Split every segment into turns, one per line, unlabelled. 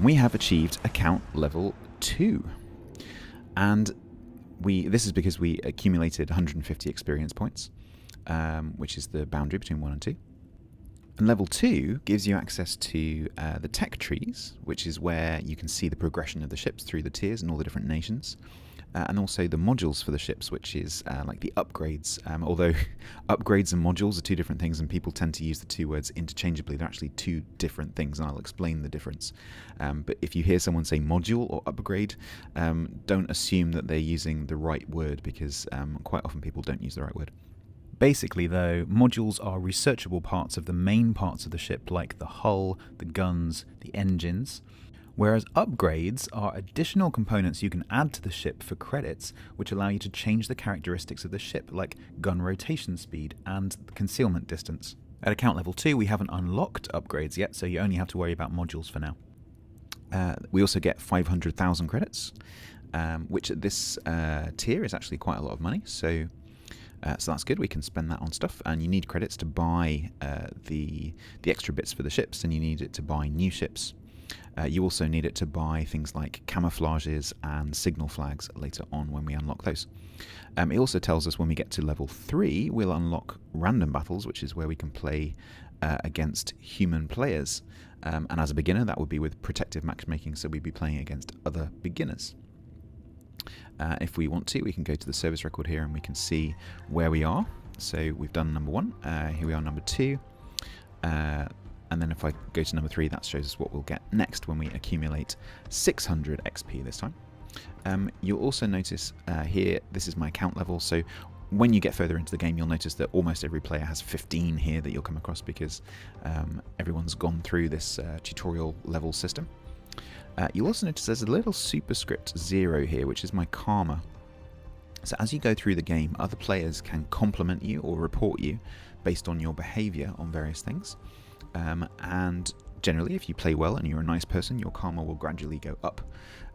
We have achieved account level 2. And this is because we accumulated 150 experience points, which is the boundary between 1 and 2. And level 2 gives you access to the tech trees, which is where you can see the progression of the ships through the tiers and all the different nations. And also the modules for the ships, which is like the upgrades. Although upgrades and modules are two different things, and people tend to use the two words interchangeably, they're actually two different things, and I'll explain the difference. But if you hear someone say module or upgrade, don't assume that they're using the right word, because quite often people don't use the right word.
Basically, though, modules are researchable parts of the main parts of the ship, like the hull, the guns, the engines, whereas upgrades are additional components you can add to the ship for credits, which allow you to change the characteristics of the ship, like gun rotation speed and concealment distance. At account level 2, we haven't unlocked upgrades yet, so you only have to worry about modules for now.
We also get 500,000 credits, which at this tier is actually quite a lot of money, so that's good. We can spend that on stuff, and you need credits to buy the extra bits for the ships, and you need it to buy new ships. You also need it to buy things like camouflages and signal flags later on when we unlock those. It also tells us when we get to level 3, we'll unlock random battles, which is where we can play against human players. And as a beginner, that would be with protective matchmaking, so we'd be playing against other beginners. If we want to, we can go to the service record here and we can see where we are. So we've done number 1, here we are number 2, and then if I go to number 3, that shows us what we'll get next when we accumulate 600 XP this time. You'll also notice here, this is my account level, so when you get further into the game, you'll notice that almost every player has 15 here that you'll come across, because everyone's gone through this tutorial level system. You'll also notice there's a little superscript 0 here, which is my karma. So as you go through the game, other players can compliment you or report you based on your behavior on various things. And generally, if you play well and you're a nice person, your karma will gradually go up.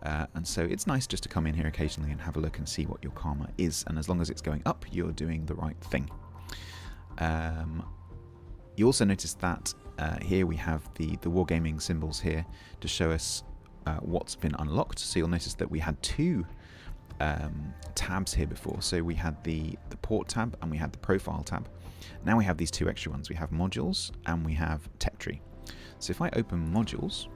And so it's nice just to come in here occasionally and have a look and see what your karma is. And as long as it's going up, you're doing the right thing. You also notice that here we have the wargaming symbols here to show us what's been unlocked. So you'll notice that we had 2 tabs here before. So we had the port tab and we had the profile tab. Now we have these 2 extra ones. We have modules and we have tech tree. So if I open modules,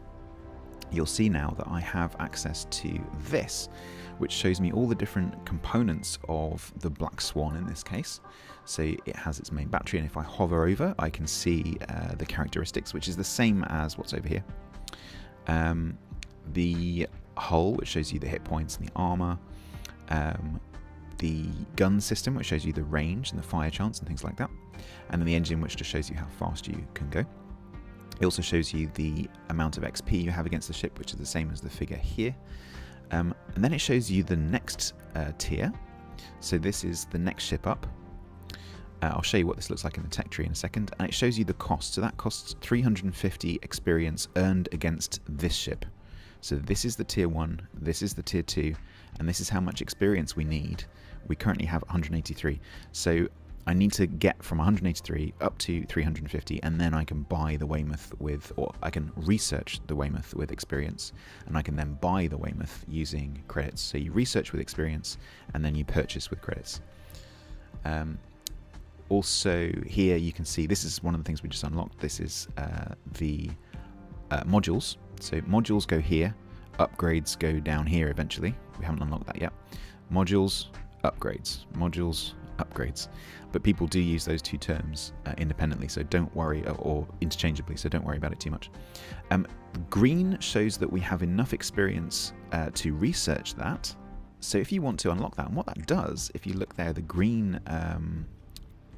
you'll see now that I have access to this, which shows me all the different components of the Black Swan in this case. So it has its main battery, and if I hover over, I can see the characteristics, which is the same as what's over here. The hull, which shows you the hit points and the armor. The gun system, which shows you the range and the fire chance and things like that. And then the engine, which just shows you how fast you can go. It also shows you the amount of XP you have against the ship, which is the same as the figure here. And then it shows you the next tier. So this is the next ship up. I'll show you what this looks like in the tech tree in a second. And it shows you the cost. So that costs 350 experience earned against this ship. So this is the tier 1, this is the tier 2, and this is how much experience we need. We currently have 183. So I need to get from 183 up to 350, and then I can buy the Weymouth with, or I can research the Weymouth with experience, and I can then buy the Weymouth using credits. So you research with experience, and then you purchase with credits. Also here you can see, this is one of the things we just unlocked. This is the modules. So modules go here, upgrades go down here eventually. We haven't unlocked that yet. Modules, upgrades, modules, upgrades. But people do use those 2 terms independently, so don't worry, or interchangeably, so don't worry about it too much. Green shows that we have enough experience to research that. So if you want to unlock that, and what that does, if you look there, the green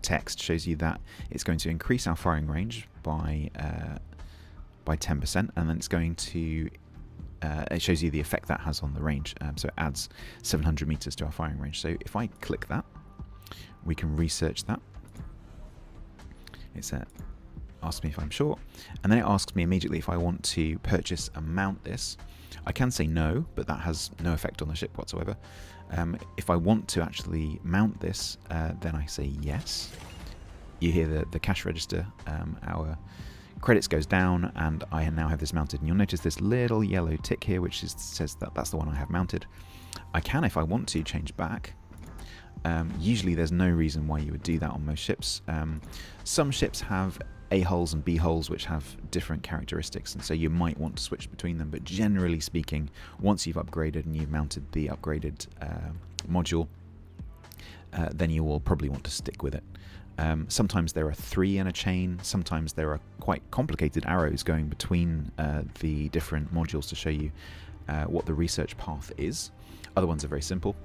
text shows you that it's going to increase our firing range by 10%, and then it's going to it shows you the effect that has on the range. So it adds 700 meters to our firing range. So if I click that, we can research that. It's asks me if I'm sure, and then it asks me immediately if I want to purchase and mount this. I can say no, but that has no effect on the ship whatsoever. If I want to actually mount this, then I say yes. You hear the cash register. Our credits goes down, and I now have this mounted. And you'll notice this little yellow tick here, which says that that's the one I have mounted. I can, if I want to, change back. Usually there's no reason why you would do that on most ships. Some ships have A hulls and B hulls which have different characteristics, and so you might want to switch between them, but generally speaking, once you've upgraded and you've mounted the upgraded module, then you will probably want to stick with it. Sometimes there are 3 in a chain, sometimes there are quite complicated arrows going between the different modules to show you what the research path is. Other ones are very simple.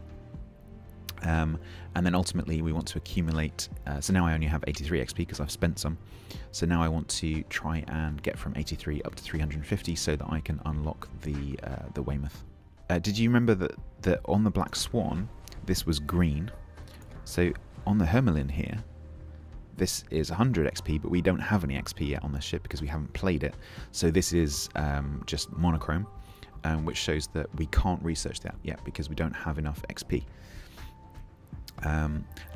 And then ultimately we want to accumulate, so now I only have 83 XP because I've spent some, so now I want to try and get from 83 up to 350 so that I can unlock the Weymouth. Did you remember that on the Black Swan this was green? So on the Hermelin here, this is 100 XP, but we don't have any XP yet on this ship because we haven't played it, so this is just monochrome, which shows that we can't research that yet because we don't have enough XP.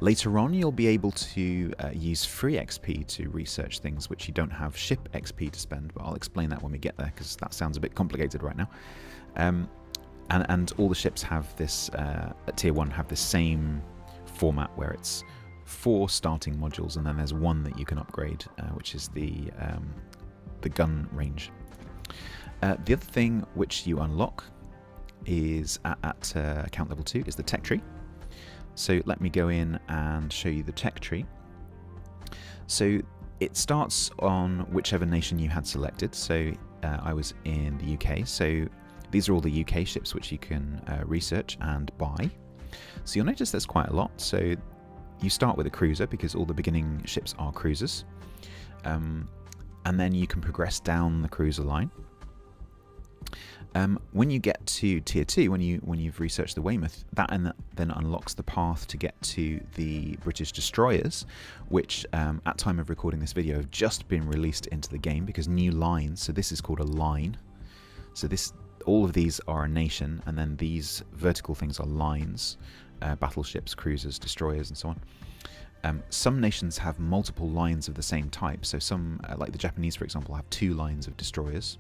Later on you'll be able to use free XP to research things which you don't have ship XP to spend, but I'll explain that when we get there because that sounds a bit complicated right now. And all the ships have this, at tier 1, have the same format where it's 4 starting modules and then there's 1 that you can upgrade, which is the gun range. The other thing which you unlock is at account level 2 is the tech tree. So let me go in and show you the tech tree. So it starts on whichever nation you had selected. So I was in the UK. So these are all the UK ships which you can research and buy. So you'll notice there's quite a lot. So you start with a cruiser because all the beginning ships are cruisers. And then you can progress down the cruiser line. When you get to tier 2, when you've researched the Weymouth, that then unlocks the path to get to the British destroyers, which at time of recording this video have just been released into the game because new lines. So this is called a line. So all of these are a nation, and then these vertical things are lines: battleships, cruisers, destroyers, and so on. Some nations have multiple lines of the same type. So some, like the Japanese, for example, have 2 lines of destroyers.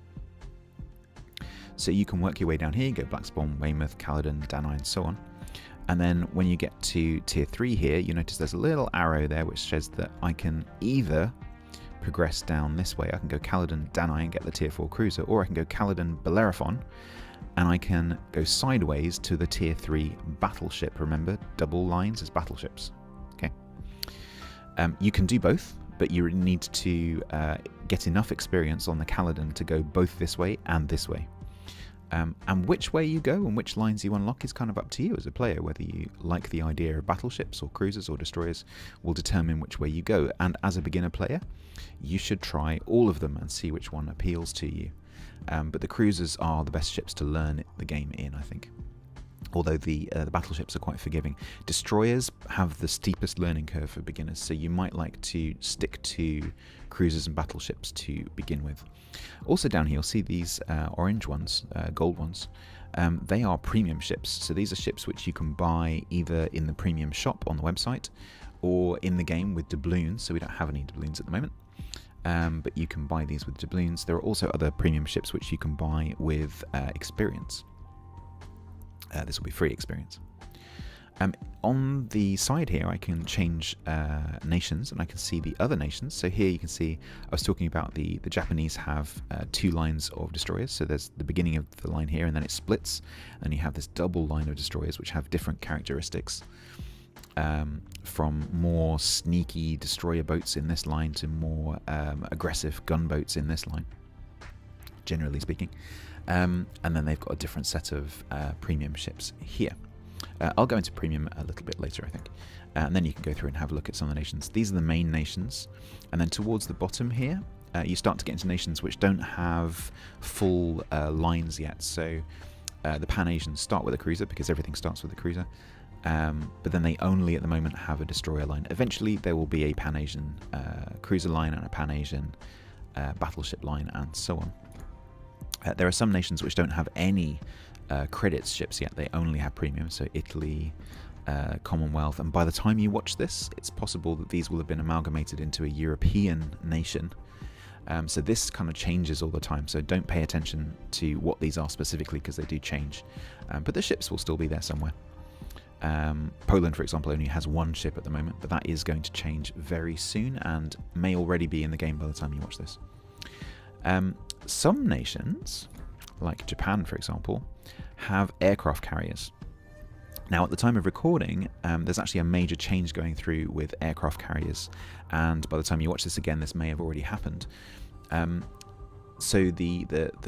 So you can work your way down here, go Black Swan, Weymouth, Caledon, Danai, and so on. And then when you get to tier 3 here, you notice there's a little arrow there which says that I can either progress down this way. I can go Caledon, Danai and get the tier 4 cruiser, or I can go Caledon, Bellerophon, and I can go sideways to the tier 3 battleship. Remember, double lines as battleships. Okay. You can do both, but you need to get enough experience on the Caledon to go both this way and this way. And which way you go and which lines you unlock is kind of up to you as a player. Whether you like the idea of battleships or cruisers or destroyers will determine which way you go. And as a beginner player, you should try all of them and see which one appeals to you. But the cruisers are the best ships to learn the game in, I think. Although the battleships are quite forgiving. Destroyers have the steepest learning curve for beginners, so you might like to stick to cruisers and battleships to begin with. Also down here you'll see these orange ones, gold ones. They are premium ships, so these are ships which you can buy either in the premium shop on the website or in the game with doubloons, so we don't have any doubloons at the moment. But you can buy these with doubloons. There are also other premium ships which you can buy with experience. This will be free experience. On the side here I can change nations and I can see the other nations. So here you can see I was talking about the Japanese have 2 lines of destroyers. So there's the beginning of the line here and then it splits, and you have this double line of destroyers which have different characteristics, from more sneaky destroyer boats in this line to more aggressive gunboats in this line, generally speaking. And then they've got a different set of premium ships here. I'll go into premium a little bit later, I think. And then you can go through and have a look at some of the nations. These are the main nations. And then towards the bottom here, you start to get into nations which don't have full lines yet. So the Pan-Asians start with a cruiser because everything starts with a cruiser. But then they only at the moment have a destroyer line. Eventually there will be a Pan-Asian cruiser line and a Pan-Asian battleship line and so on. There are some nations which don't have any credits ships yet. They only have premium, so Italy, Commonwealth, and by the time you watch this, it's possible that these will have been amalgamated into a European nation, So this kind of changes all the time, so don't pay attention to what these are specifically because they do change. But the ships will still be there somewhere. Poland, for example, only has one ship at the moment, but that is going to change very soon and may already be in the game by the time you watch this. Some nations, like Japan, for example, have aircraft carriers. Now, at the time of recording, there's actually a major change going through with aircraft carriers, and by the time you watch this again, this may have already happened. So the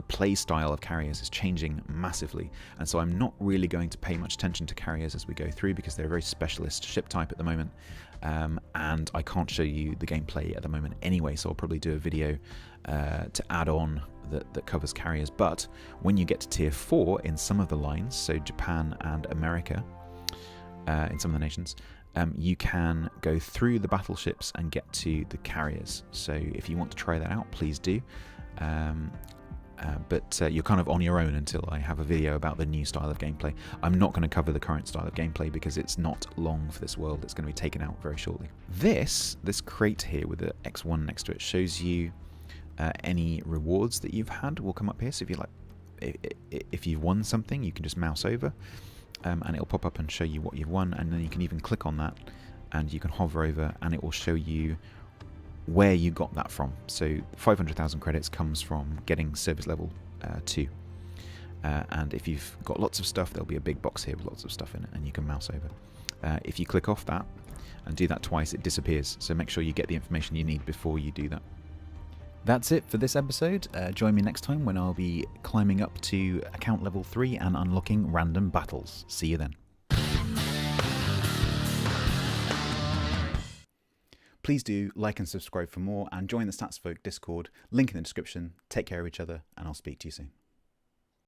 play style of carriers is changing massively, and so I'm not really going to pay much attention to carriers as we go through because they're a very specialist ship type at the moment, and I can't show you the gameplay at the moment anyway, so I'll probably do a video to add on that covers carriers. But when you get to tier 4 in some of the lines, so Japan and America, in some of the nations, you can go through the battleships and get to the carriers. So if you want to try that out, please do. But you're kind of on your own until I have a video about the new style of gameplay. I'm not going to cover the current style of gameplay because it's not long for this world. It's going to be taken out very shortly. This crate here with the X1 next to it shows you any rewards that you've had will come up here. So if you've won something, you can just mouse over and it'll pop up and show you what you've won, and then you can even click on that and you can hover over and it will show you where you got that from. So 500,000 credits comes from getting service level 2. And if you've got lots of stuff, there'll be a big box here with lots of stuff in it and you can mouse over. If you click off that and do that twice, it disappears. So make sure you get the information you need before you do that. That's it for this episode. Join me next time when I'll be climbing up to account level 3 and unlocking random battles. See you then. Please do like and subscribe for more, and join the StatsFolk Discord, link in the description. Take care of each other, and I'll speak to you soon.